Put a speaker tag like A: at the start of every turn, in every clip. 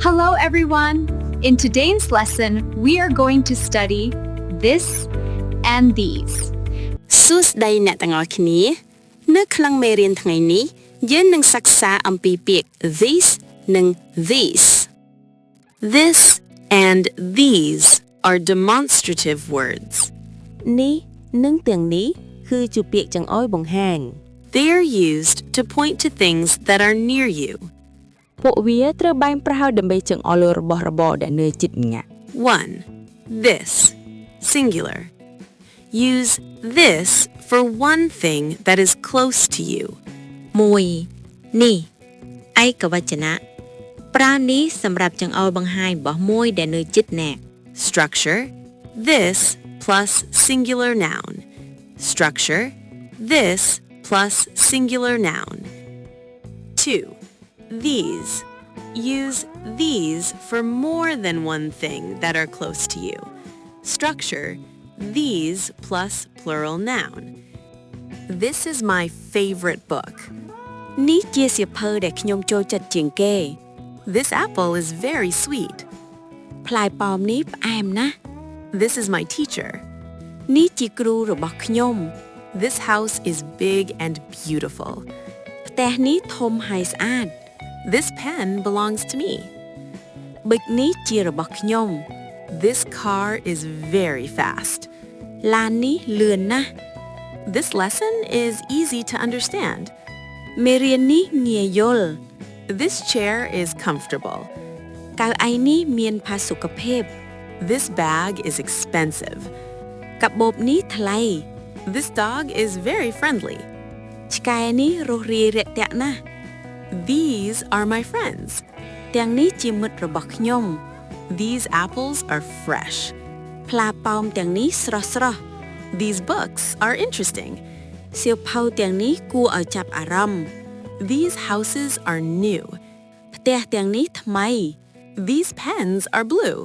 A: Hello everyone! In today's lesson, we are going to study this and these.
B: សួស្តីអ្នកទាំងអស់គ្នានៅក្នុងមេរៀនថ្ងៃនេះយើងនឹងសិក្សាអំពីពាក្យ these និង these. This and these are demonstrative words.
C: នេះនិងទាំងនេះគឺជាពាក្យចង្អុលបង្ហាញ
B: They are used to point to things that are near you.
C: ពួកវាត្រូវបានប្រើដើម្បីចង្អុលរបស់របរដែលនៅជិតងាក់
B: 1. This, singular. Use this for one thing that is close to you.
D: 1. នេះឯកវចនៈប្រើនេះសម្រាប់ចង្អុលបង្ហាញរបស់មួយដែលនៅជិតអ្នក
B: Structure, this plus singular noun. Structure, this plus singular noun. 2. These. Use these for more than one thing that are close to you. Structure, these plus plural noun. This is my favorite book.
C: នេះជាសៀវភៅដែលខ្ញុំចូលចិត្តជាងគេ
B: This apple is very sweet.
C: ផ្លែប៉ោមនេះផ្អែមណាស់
B: This is my teacher.
C: នេះជាគ្រូរបស់ខ្ញុំ
B: This house is big and beautiful.
C: ផ្ទះនេះធំហើយស្អាត
B: This pen belongs to me.
C: ប៊ិចនេះជារបស់ខ្ញុំ
B: This car is very fast.
C: ឡាននេះលឿនណាស់
B: This lesson is easy to understand.
C: មេរៀននេះងាយយល់
B: This chair is comfortable.
C: កៅអីនេះមានផាសុកភាព
B: This bag is expensive.
C: កាបូបនេះថ្លៃ
B: This dog is very friendly.
C: ឆ្កែនេះរស់រាយរាក់ទាក់ណាស់
B: These are my friends.
C: ទាំងនេះជាមិត្តរបស់ខ្ញុំ
B: These apples are fresh.
C: ផ្លែប៉ោមទាំងនេះស្រស់ៗ
B: These books are interesting.
C: សៀវភៅទាំងនេះគួរឲ្យចាប់អារម្មណ៍
B: These houses are new.
C: ផ្ទះទាំងនេះថ្មី
B: These pens are blue.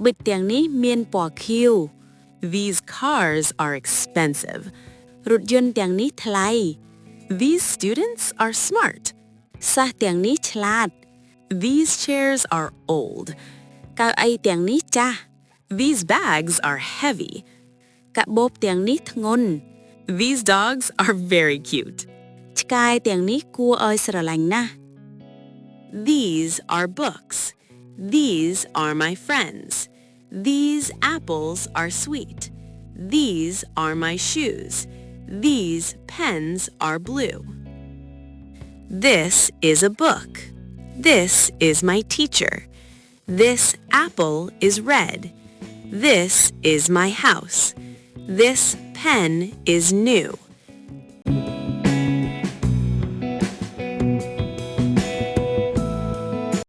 C: ប៊ិចទាំងនេះមានពណ៌ខៀវ
B: These cars are expensive.
C: រថយន្តទាំងនេះថ្លៃ
B: These students are smart.
C: សិស្សទាំងនេះឆ្លាត
B: These chairs are old.
C: កៅអីទាំងនេះចាស់
B: These bags are heavy.
C: កាបូបទាំងនេះធ្ងន់
B: These dogs are very cute.
C: ឆ្កែទាំងនេះគួរឲ្យស្រឡាញ់ណាស់
B: These are books. These are my friends. These apples are sweet. These are my shoes. These pens are blue. This is a book. This is my teacher. This apple is red. This is my house. This pen is new.